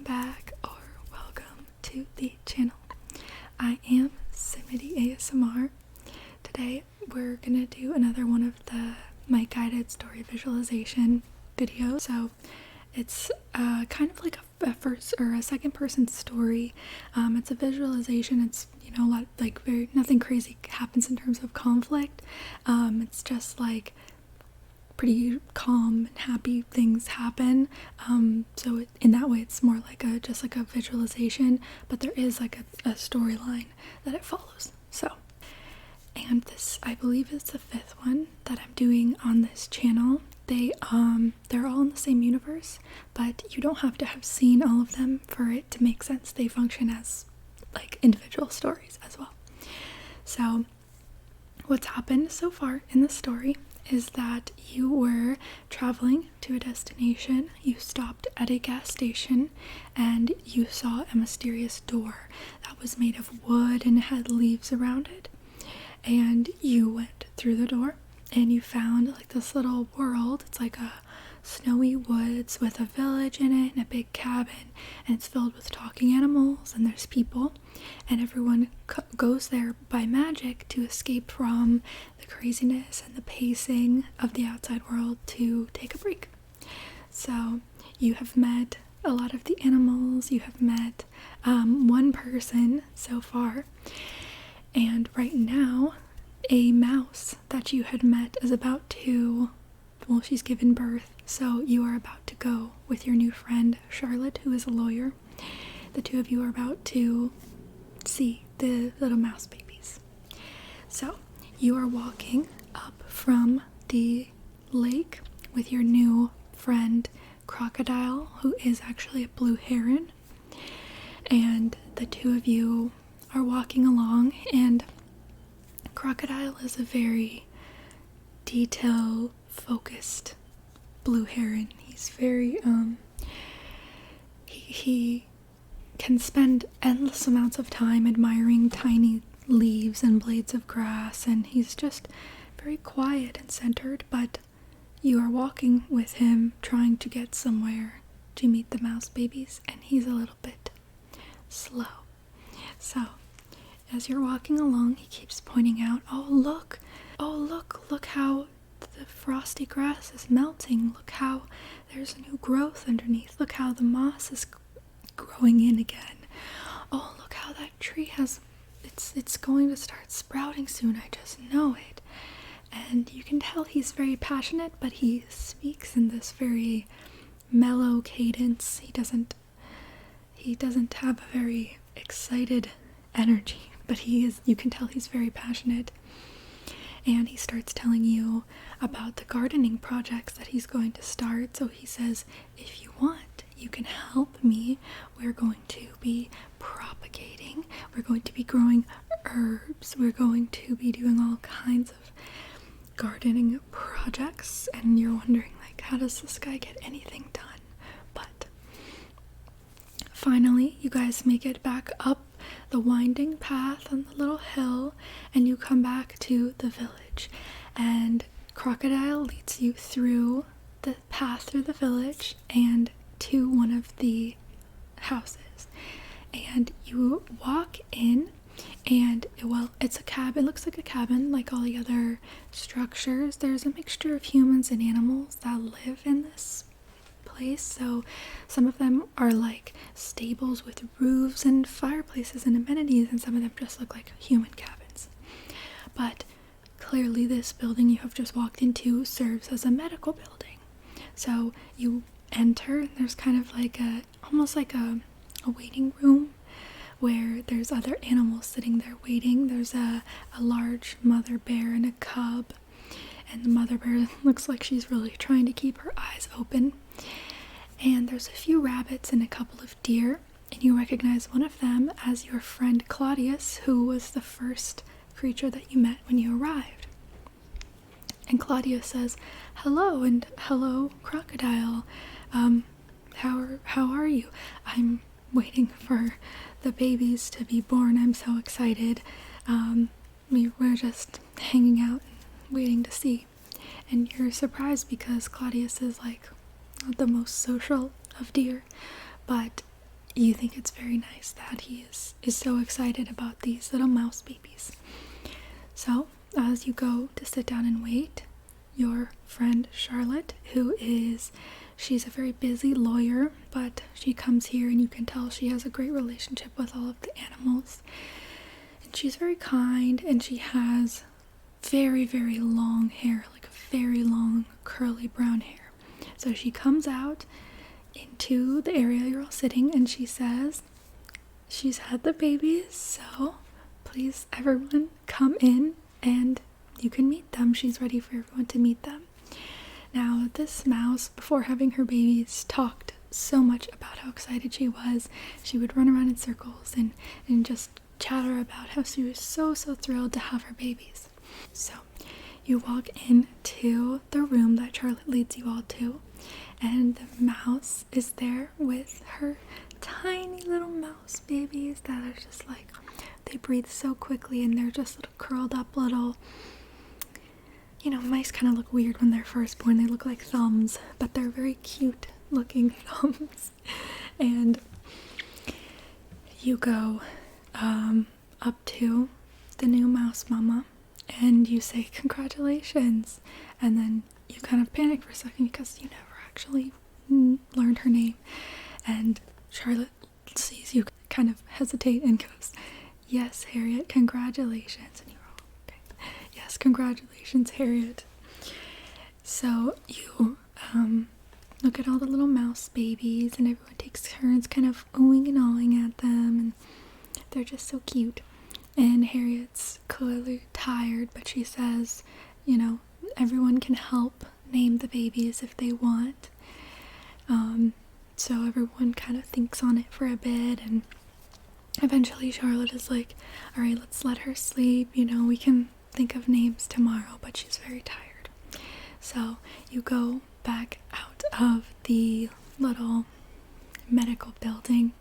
back or welcome to the channel. I am Simity ASMR. Today we're gonna do another one of my guided story visualization videos. So it's kind of like a first or a second person story. It's a visualization. It's a lot like nothing crazy happens in terms of conflict. It's just like pretty calm and happy things happen, so in that way it's more like just like a visualization, but there is like a storyline that it follows. And this, I believe, is the fifth one that I'm doing on this channel. They're all in the same universe, but you don't have to have seen all of them for it to make sense. They function as like individual stories as well. So what's happened so far in the story is that you were traveling to a destination, you stopped at a gas station, and you saw a mysterious door that was made of wood and had leaves around it. And you went through the door and you found like this little world. It's like a snowy woods with a village in it and a big cabin, and it's filled with talking animals, and there's people, and everyone goes there by magic to escape from the craziness and the pacing of the outside world to take a break. So you have met a lot of the animals, you have met one person so far, and right now a mouse that you had met is about to, well, she's given birth, so you are about to go with your new friend Charlotte, who is a lawyer. The two of you are about to see the little mouse babies. So you are walking up from the lake with your new friend Crocodile, who is actually a blue heron, and the two of you are walking along, and Crocodile is a very detail focused blue heron. He's very he can spend endless amounts of time admiring tiny leaves and blades of grass, and he's just very quiet and centered, but you are walking with him trying to get somewhere to meet the mouse babies, and he's a little bit slow. So as you're walking along, he keeps pointing out, oh look how the frosty grass is melting. Look how there's new growth underneath. Look how the moss is growing in again. Oh, look how that tree has, it's going to start sprouting soon. I just know it. And you can tell he's very passionate, but he speaks in this very mellow cadence. He doesn't have a very excited energy, but you can tell he's very passionate. And he starts telling you about the gardening projects that he's going to start. So he says, if you want, you can help me. We're going to be propagating. We're going to be growing herbs. We're going to be doing all kinds of gardening projects. And you're wondering, like, how does this guy get anything done? But finally, you guys make it back up the winding path on the little hill, and you come back to the village, and Crocodile leads you through the path through the village and to one of the houses, and you walk in, and it's a cabin. It looks like a cabin like all the other structures. There's a mixture of humans and animals that live in this place. So some of them are like stables with roofs and fireplaces and amenities, and some of them just look like human cabins. But clearly this building you have just walked into serves as a medical building. So you enter, and there's kind of like almost like a waiting room where there's other animals sitting there waiting. There's a large mother bear and a cub, and the mother bear looks like she's really trying to keep her eyes open. And there's a few rabbits and a couple of deer, and you recognize one of them as your friend Claudius, who was the first creature that you met when you arrived. And Claudius says, hello, and hello, Crocodile. How are you? I'm waiting for the babies to be born. I'm so excited. We're just hanging out and waiting to see. And you're surprised because Claudius is like the most social of deer, but you think it's very nice that he is so excited about these little mouse babies. So as you go to sit down and wait, your friend Charlotte, she's a very busy lawyer, but she comes here and you can tell she has a great relationship with all of the animals. And she's very kind, and she has very, very long hair, like very long curly brown hair. So she comes out into the area you're all sitting and she says she's had the babies, so please everyone come in and you can meet them. She's ready for everyone to meet them. Now, this mouse, before having her babies, talked so much about how excited she was. She would run around in circles and just chatter about how she was so thrilled to have her babies. So you walk into the room that Charlotte leads you all to, and the mouse is there with her tiny little mouse babies that are just like, they breathe so quickly, and they're just little curled up little, mice kind of look weird when they're first born. They look like thumbs, but they're very cute looking thumbs. And you go up to the new mouse mama and you say congratulations, and then you kind of panic for a second because you never actually learned her name, and Charlotte sees you kind of hesitate and goes, yes, Harriet, congratulations. And you're all, okay, yes, congratulations, Harriet. So you look at all the little mouse babies, and everyone takes turns kind of oohing and awing at them, and they're just so cute. And Harriet's clearly tired, but she says, everyone can help name the babies if they want. So everyone kind of thinks on it for a bit, and eventually Charlotte is like, all right, let's let her sleep. We can think of names tomorrow, but she's very tired. So you go back out of the little medical building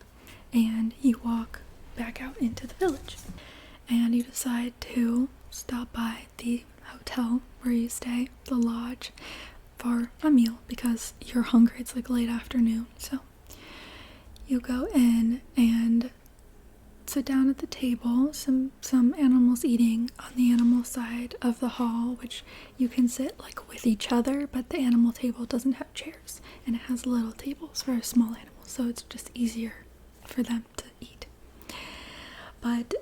and you walk back out into the village, and you decide to stop by the hotel where you stay, the lodge, for a meal because you're hungry. It's like late afternoon. So you go in and sit down at the table. Some animals eating on the animal side of the hall, which you can sit like with each other, but the animal table doesn't have chairs and it has little tables for small animals, so it's just easier for them to eat. But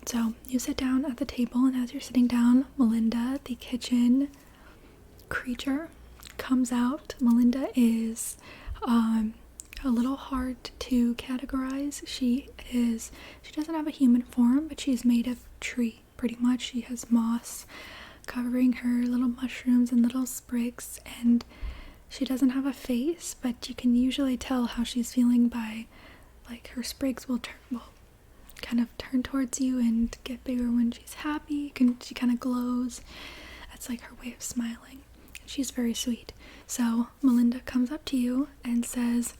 so you sit down at the table, and as you're sitting down, Melinda, the kitchen creature, comes out. Melinda is a little hard to categorize. She doesn't have a human form, but she's made of tree, pretty much. She has moss covering her, little mushrooms and little sprigs, and she doesn't have a face, but you can usually tell how she's feeling by, like, her sprigs will kind of turn towards you and get bigger when she's happy. She kind of glows. That's like her way of smiling. She's very sweet. So Melinda comes up to you and says,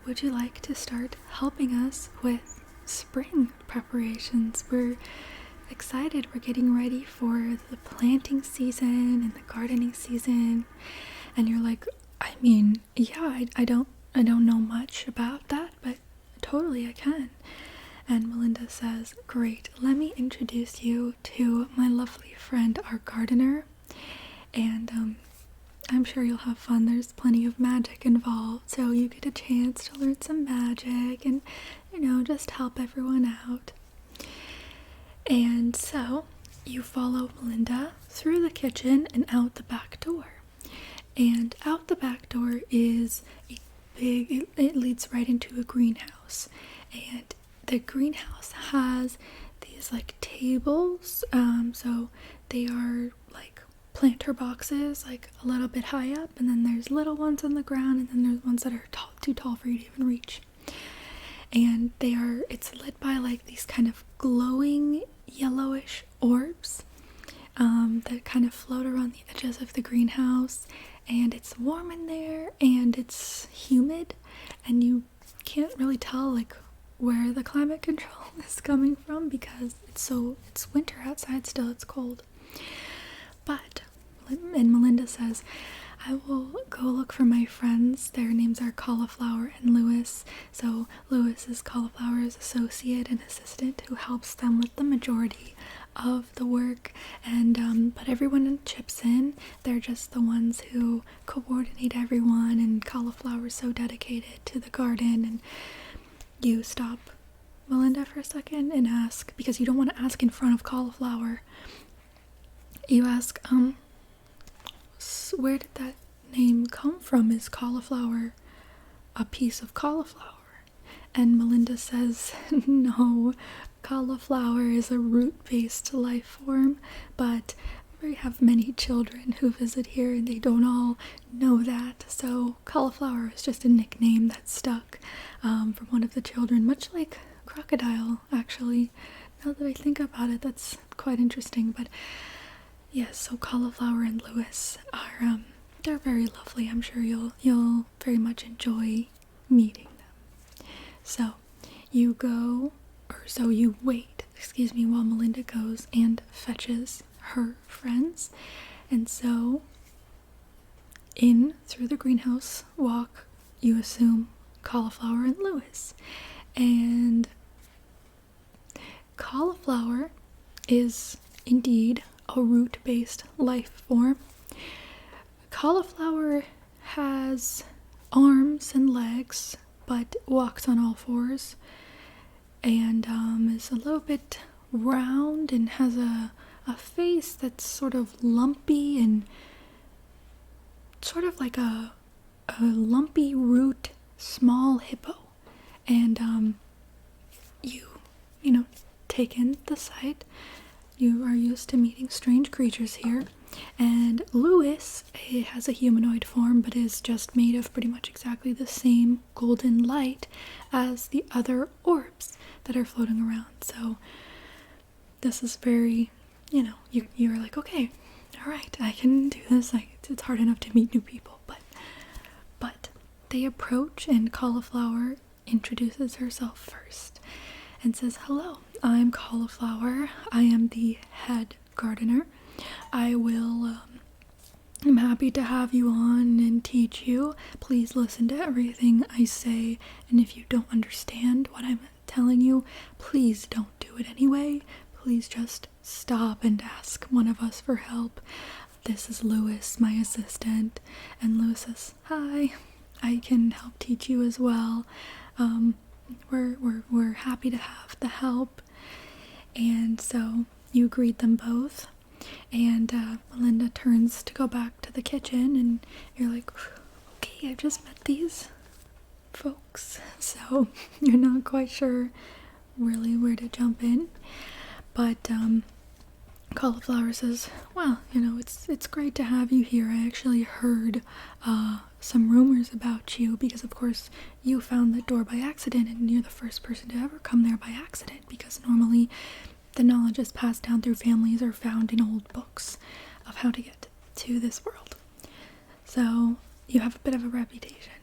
would you like to start helping us with spring preparations? We're excited. We're getting ready for the planting season and the gardening season. And you're like, yeah, I don't know much about that, but totally I can. And Melinda says, great, let me introduce you to my lovely friend, our gardener, and I'm sure you'll have fun. There's plenty of magic involved, so you get a chance to learn some magic and, just help everyone out. And so you follow Melinda through the kitchen and out the back door. And out the back door is it leads right into a greenhouse. And the greenhouse has these like tables, so they are like planter boxes, like a little bit high up, and then there's little ones on the ground, and then there's ones that are too tall for you to even reach. And it's lit by like these kind of glowing yellowish orbs that kind of float around the edges of the greenhouse, and it's warm in there and it's humid, and you can't really tell like where the climate control is coming from because it's winter outside still, it's cold. And Melinda says, I will go look for my friends. Their names are Cauliflower and Lewis. So Lewis is Cauliflower's associate and assistant who helps them with the majority of the work, and but everyone chips in. They're just the ones who coordinate everyone, and Cauliflower is so dedicated to the garden. And you stop Melinda for a second and ask, because you don't want to ask in front of Cauliflower, you ask, where did that name come from? Is cauliflower a piece of cauliflower? And Melinda says, no, cauliflower is a root-based life form, but we have many children who visit here and they don't all know that. So cauliflower is just a nickname that stuck from one of the children, much like crocodile, actually. Now that I think about it, that's quite interesting. But yes, so Cauliflower and Lewis are they're very lovely. I'm sure you'll very much enjoy meeting them. So you wait, while Melinda goes and fetches her friends. And so in through the greenhouse walk, you assume Cauliflower and Lewis. And cauliflower is indeed a root-based life form. Cauliflower has arms and legs, but walks on all fours, and is a little bit round and has a face that's sort of lumpy and sort of like a lumpy root small hippo. And you take in the sight. You are used to meeting strange creatures here. And Lewis has a humanoid form, but is just made of pretty much exactly the same golden light as the other orbs that are floating around. So this is very, you're like, okay, all right, I can do this. It's hard enough to meet new people, but they approach, and Cauliflower introduces herself first and says, hello, I'm Cauliflower. I am the head gardener. I'm happy to have you on and teach you. Please listen to everything I say, and if you don't understand what I'm telling you, please don't do it anyway. Please just stop and ask one of us for help. This is Lewis, my assistant. And Lewis says, hi, I can help teach you as well. We're happy to have the help. And so you greet them both, and Melinda turns to go back to the kitchen, and you're like, okay, I've just met these folks, so you're not quite sure really where to jump in. But Cauliflower says, well, it's great to have you here. I actually heard some rumors about you, because of course you found the door by accident, and you're the first person to ever come there by accident, because normally the knowledge is passed down through families or found in old books of how to get to this world. So you have a bit of a reputation.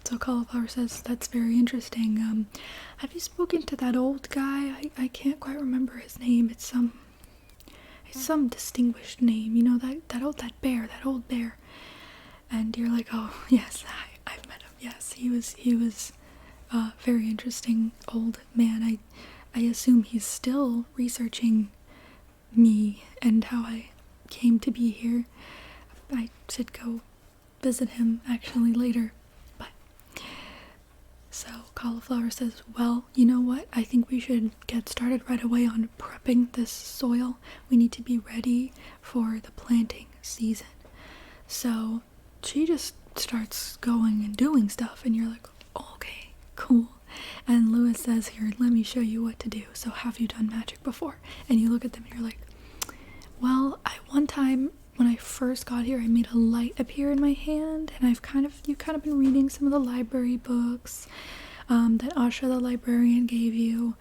So Cauliflower says, that's very interesting. Have you spoken to that old guy? I can't quite remember his name. It's some distinguished name, that old bear. And you're like, oh yes, I've met him. Yes, he was a very interesting old man. I assume he's still researching me and how I came to be here. I should go visit him actually later. But so Cauliflower says, well, you know what? I think we should get started right away on prepping this soil. We need to be ready for the planting season. So she just starts going and doing stuff, and you're like, okay, cool. And Lewis says, here, let me show you what to do. So have you done magic before? And you look at them and you're like, well, one time when I first got here, I made a light appear in my hand, and you've kind of been reading some of the library books that Asha the librarian gave you,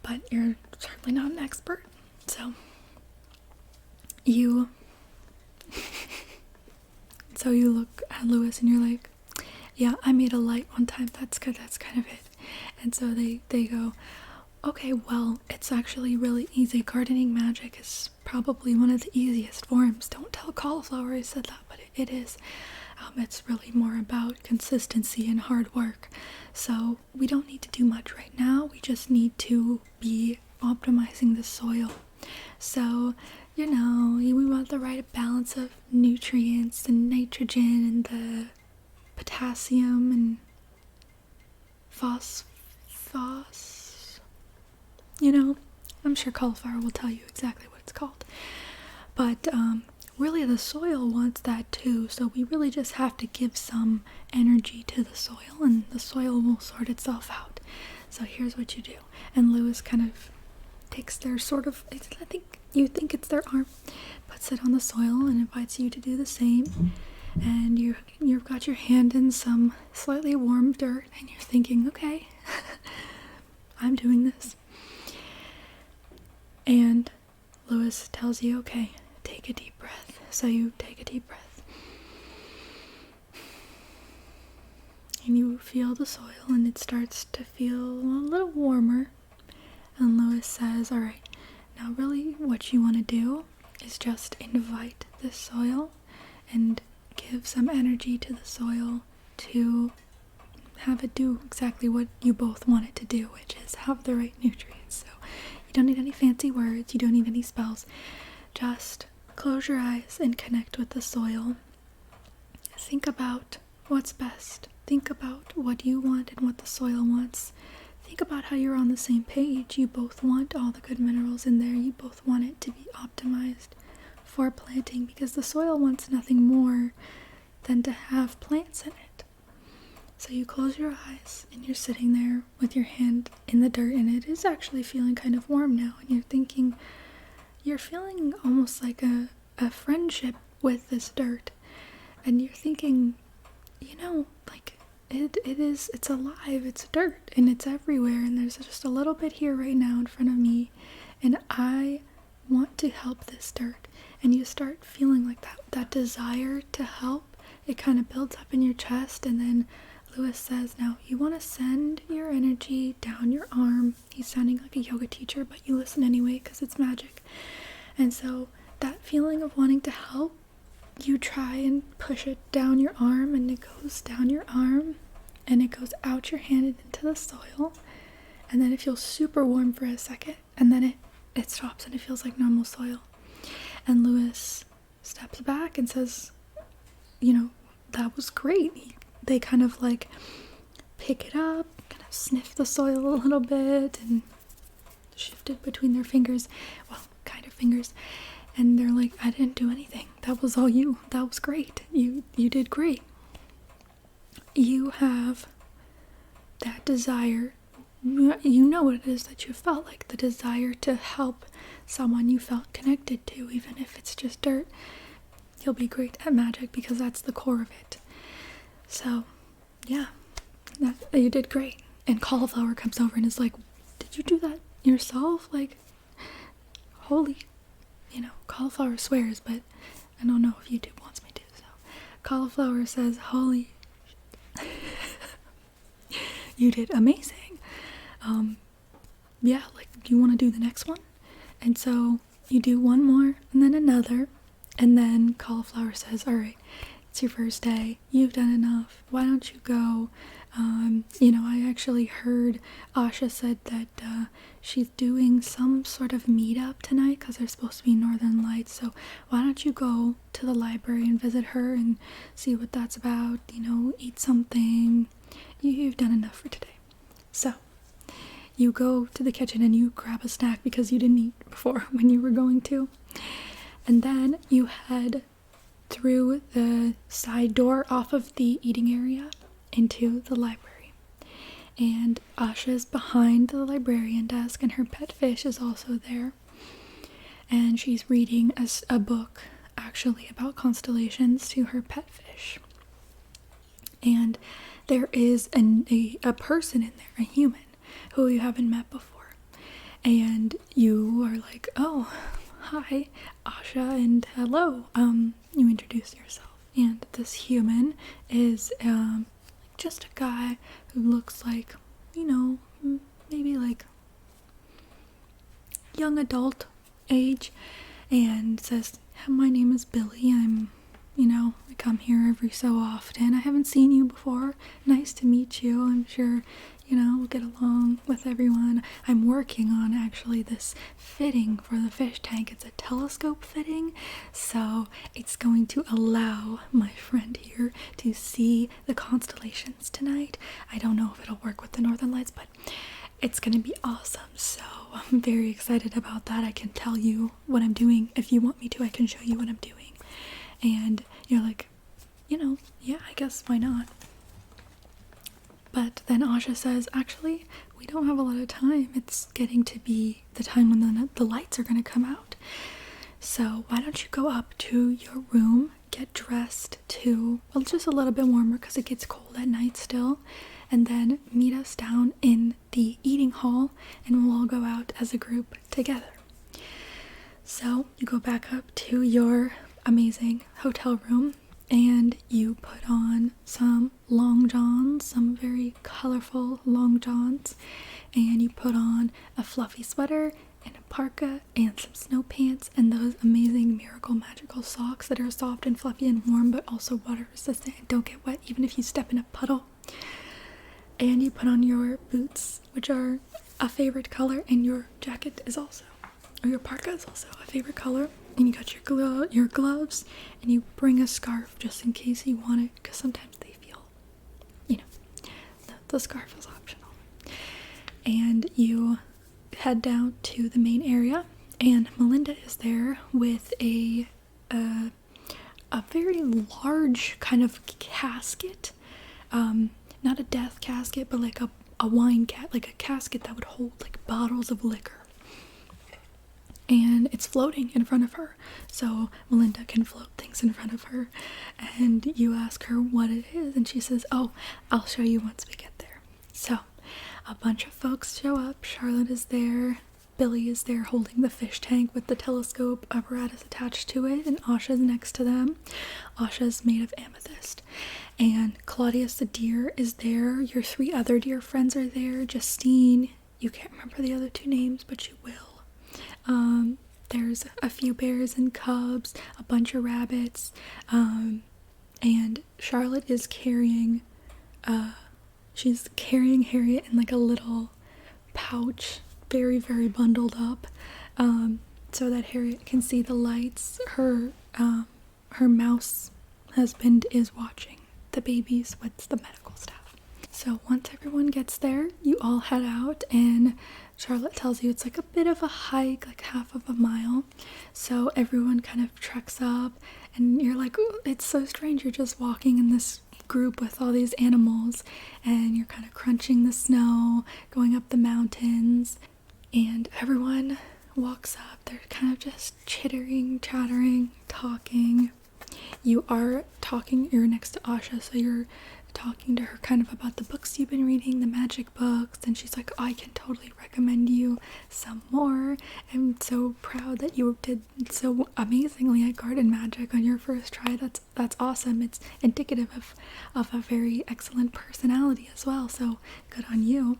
but you're certainly not an expert. So you look at Lewis and you're like, yeah, I made a light one time. That's good. That's kind of it. And so they go, Okay, well, it's actually really easy. Gardening magic is probably one of the easiest forms. Don't tell cauliflower I said that, but it is. It's really more about consistency and hard work. So we don't need to do much right now. We just need to be optimizing the soil. So, we want the right balance of nutrients and nitrogen and the potassium and phos. I'm sure cauliflower will tell you exactly what it's called. But really the soil wants that too, so we really just have to give some energy to the soil and the soil will sort itself out. So here's what you do. And Lewis kind of takes their you think it's their arm, puts it on the soil and invites you to do the same. And you've got your hand in some slightly warm dirt and you're thinking, okay, I'm doing this. And Lewis tells you, okay, take a deep breath. So you take a deep breath. And you feel the soil and it starts to feel a little warmer. And Lewis says, all right, now really what you want to do is just invite the soil and give some energy to the soil to have it do exactly what you both want it to do, which is have the right nutrients. So you don't need any fancy words, you don't need any spells. Just close your eyes and connect with the soil. Think about what's best. Think about what you want and what the soil wants. Think about how you're on the same page. You both want all the good minerals in there. You both want it to be optimized for planting because the soil wants nothing more than to have plants in it. So you close your eyes and you're sitting there with your hand in the dirt and it is actually feeling kind of warm now and you're feeling almost like a friendship with this dirt and you're thinking, it's alive, it's dirt and it's everywhere and there's just a little bit here right now in front of me and I want to help this dirt. And you start feeling like that desire to help, it kind of builds up in your chest and then Lewis says, now you want to send your energy down your arm. He's sounding like a yoga teacher, but you listen anyway because it's magic. And so that feeling of wanting to help, you try and push it down your arm and it goes down your arm and it goes out your hand and into the soil. And then it feels super warm for a second and then it stops and it feels like normal soil. And Lewis steps back and says, that was great. They kind of like pick it up, kind of sniff the soil a little bit and shift it between their fingers. Well, kind of fingers. And they're like, I didn't do anything. That was all you. That was great. You did great. You have that desire. You know what it is that you felt, like the desire to help someone you felt connected to, even if it's just dirt. You'll be great at magic because that's the core of it. So, yeah, you did great. And cauliflower comes over and is like, did you do that yourself? Like, holy, cauliflower swears, but I don't know if YouTube wants me to. So, cauliflower says, holy, you did amazing. Yeah, like, do you want to do the next one? And so you do one more and then another. And then cauliflower says, all right, it's your first day. You've done enough. Why don't you go? I actually heard Asha said that she's doing some sort of meetup tonight because there's supposed to be Northern Lights. So why don't you go to the library and visit her and see what that's about? Eat something. You've done enough for today. So you go to the kitchen and you grab a snack because you didn't eat before when you were going to. And then you head through the side door off of the eating area into the library. And Asha is behind the librarian desk and her pet fish is also there. And she's reading a book actually about constellations to her pet fish. And there is a person in there, a human, who you haven't met before. And you are like, oh, hi, Asha, and hello. You introduce yourself. And this human is just a guy who looks like, maybe like young adult age, and says, my name is Billy. I come here every so often. I haven't seen you before. Nice to meet you. I'm sure, we'll get along with everyone. I'm working on actually this fitting for the fish tank. It's a telescope fitting, so it's going to allow my friend here to see the constellations tonight. I don't know if it'll work with the Northern Lights, but it's gonna be awesome, so I'm very excited about that. I can tell you what I'm doing. If you want me to, I can show you what I'm doing. And you're like, yeah, I guess why not? But then Asha says, actually, we don't have a lot of time. It's getting to be the time when the lights are gonna come out. So why don't you go up to your room, get dressed to, well, just a little bit warmer because it gets cold at night still, and then meet us down in the eating hall, and we'll all go out as a group together. So you go back up to your amazing hotel room, and you put on some long johns, some very colorful long johns, and you put on a fluffy sweater and a parka and some snow pants and those amazing Miracle Magical socks that are soft and fluffy and warm, but also water resistant and don't get wet even if you step in a puddle. And you put on your boots, which are a favorite color, and your jacket is also, or your parka is also a favorite color. And you got your gloves, and you bring a scarf just in case you want it, because sometimes they feel, the scarf is optional. And you head down to the main area, and Melinda is there with a very large kind of casket, not a death casket, but like a wine like a casket that would hold like bottles of liquor. And it's floating in front of her, so Melinda can float things in front of her. And you ask her what it is, and she says, oh, I'll show you once we get there. So a bunch of folks show up. Charlotte is there, Billy is there holding the fish tank with the telescope apparatus attached to it, and Asha's next to them. Asha's made of amethyst. And Claudius the deer is there. Your 3 other deer friends are there. Justine, you can't remember the other 2 names, but you will. There's a few bears and cubs, a bunch of rabbits, and Charlotte is carrying Harriet in like a little pouch, very, very bundled up, so that Harriet can see the lights. Her mouse husband is watching the babies with the medical staff. So once everyone gets there, you all head out, and Charlotte tells you it's like a bit of a hike, like half of a mile. So everyone kind of treks up, and you're like, ooh, it's so strange. You're just walking in this group with all these animals, and you're kind of crunching the snow, going up the mountains, and everyone walks up. They're kind of just chattering, talking. You are talking, you're next to Asha, so you're talking to her kind of about the books you've been reading, the magic books, and she's like, I can totally recommend you some more. I'm so proud that you did so amazingly at garden magic on your first try. That's awesome. It's indicative of a very excellent personality as well, so good on you.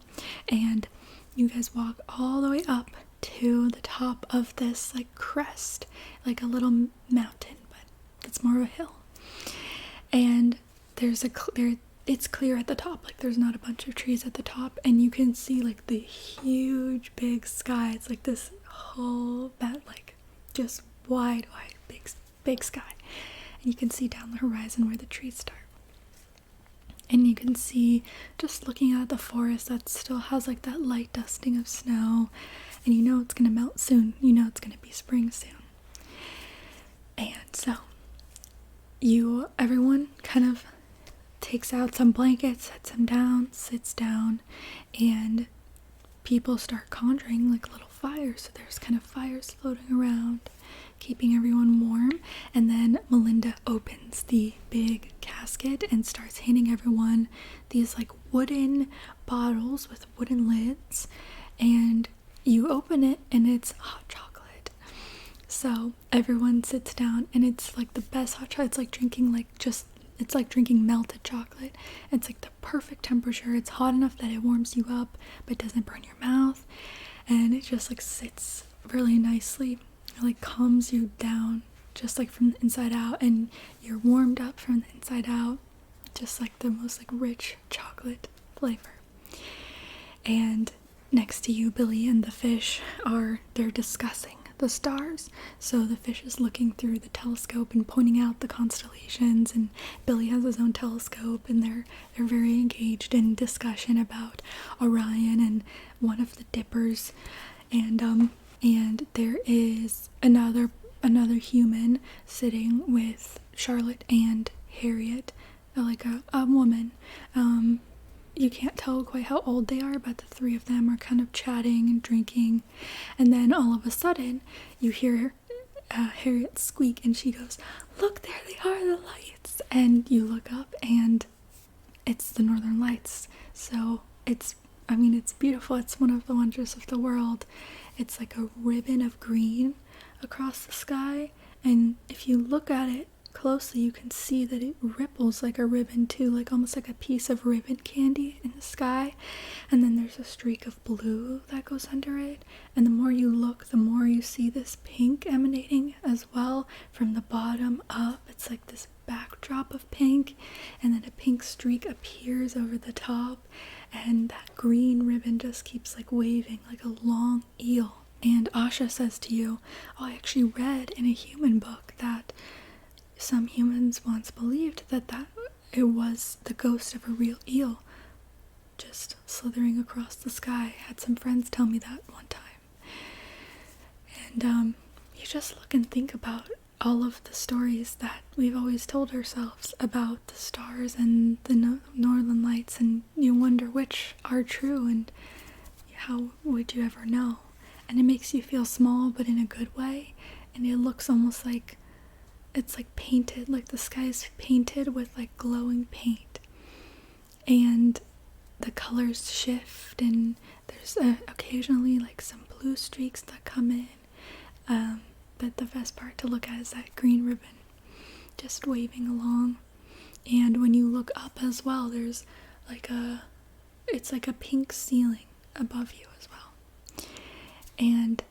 And you guys walk all the way up to the top of this like crest, like a little mountain, but it's more of a hill. And it's clear at the top, like there's not a bunch of trees at the top, and you can see like the huge big sky. It's like this whole like just wide big sky, and you can see down the horizon where the trees start. And you can see, just looking at the forest, that still has like that light dusting of snow, and you know it's gonna melt soon. You know it's gonna be spring soon. And so everyone kind of takes out some blankets, sets them down, sits down, and people start conjuring like little fires. So there's kind of fires floating around, keeping everyone warm. And then Melinda opens the big casket and starts handing everyone these like wooden bottles with wooden lids, and you open it and it's hot chocolate. So everyone sits down, and it's like the best hot chocolate. It's like drinking melted chocolate. It's like the perfect temperature. It's hot enough that it warms you up but doesn't burn your mouth, and it just like sits really nicely. It like calms you down just like from the inside out, and you're warmed up from the inside out, just like the most like rich chocolate flavor. And next to you, Billy and the fish they're discussing the stars. So the fish is looking through the telescope and pointing out the constellations, and Billy has his own telescope, and they're very engaged in discussion about Orion and one of the dippers. And there is another human sitting with Charlotte and Harriet, like a woman. You can't tell quite how old they are, but the three of them are kind of chatting and drinking. And then all of a sudden, you hear Harriet squeak, and she goes, "Look, there they are, the lights!" And you look up, and it's the Northern Lights. So it's beautiful. It's one of the wonders of the world. It's like a ribbon of green across the sky, and if you look at it closely, you can see that it ripples like a ribbon too, like almost like a piece of ribbon candy in the sky. And then there's a streak of blue that goes under it, and the more you look, the more you see this pink emanating as well from the bottom up. It's like this backdrop of pink, and then a pink streak appears over the top, and that green ribbon just keeps like waving like a long eel. And Asha says to you, "Oh, I actually read in a human book that some humans once believed that it was the ghost of a real eel just slithering across the sky." I had some friends tell me that one time. And you just look and think about all of the stories that we've always told ourselves about the stars and the Northern Lights, and you wonder which are true, and how would you ever know? And it makes you feel small, but in a good way, and it looks almost like it's like painted, like the sky is painted with like glowing paint, and the colors shift, and there's occasionally like some blue streaks that come in, but the best part to look at is that green ribbon just waving along. And when you look up as well, there's like it's like a pink ceiling above you as well. And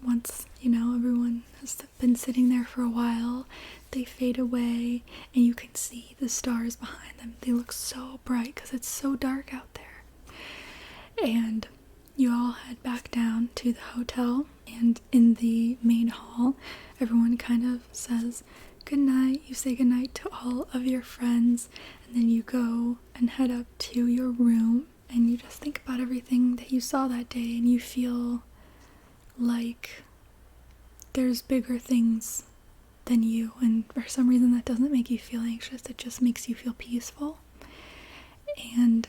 once, everyone has been sitting there for a while, they fade away, and you can see the stars behind them. They look so bright because it's so dark out there. And you all head back down to the hotel, and in the main hall, everyone kind of says goodnight. You say goodnight to all of your friends, and then you go and head up to your room, and you just think about everything that you saw that day, and you feel like there's bigger things than you, and for some reason that doesn't make you feel anxious. It just makes you feel peaceful, and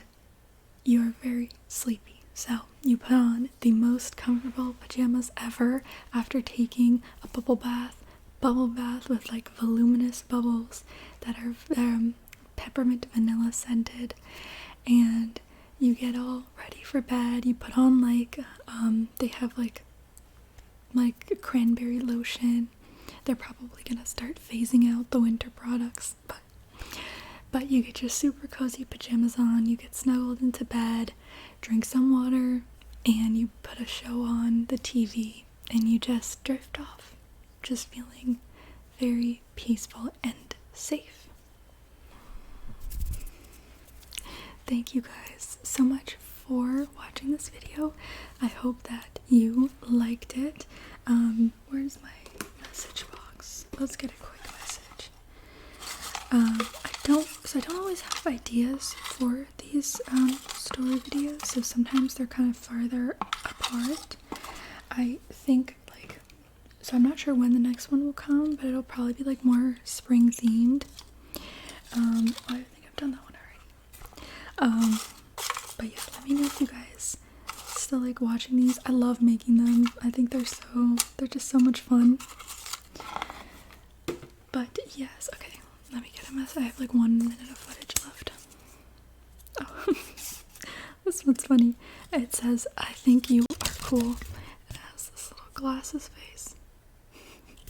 you're very sleepy. So you put on the most comfortable pajamas ever after taking a bubble bath with like voluminous bubbles that are peppermint vanilla scented, and you get all ready for bed. You put on like they have like cranberry lotion. They're probably gonna start phasing out the winter products, but you get your super cozy pajamas on, you get snuggled into bed, drink some water, and you put a show on the TV, and you just drift off, just feeling very peaceful and safe. Thank you guys so much for watching this video. I hope that you liked it. Where's my message box? Let's get a quick message. I don't always have ideas for these story videos, so sometimes they're kind of farther apart. I think so I'm not sure when the next one will come, but it'll probably be like more spring themed. I think I've done that one already. But yeah, let me know if you guys still like watching these. I love making them. I think they're just so much fun. But yes, okay, let me get a mess. I have like 1 minute of footage left. Oh, this one's funny. It says, "I think you are cool." It has this little glasses face.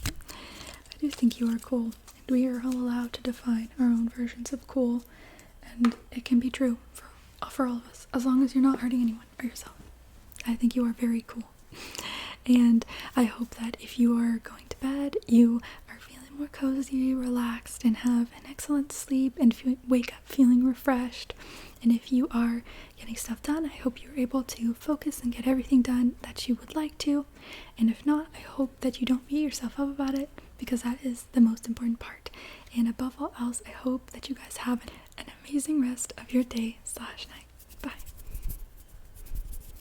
I do think you are cool, and we are all allowed to define our own versions of cool, and it can be true for all of us, as long as you're not hurting anyone or yourself. I think you are very cool. And I hope that if you are going to bed, you are feeling more cozy, relaxed, and have an excellent sleep and wake up feeling refreshed. And if you are getting stuff done, I hope you're able to focus and get everything done that you would like to. And if not, I hope that you don't beat yourself up about it, because that is the most important part. And above all else, I hope that you guys have an amazing rest of your day/night.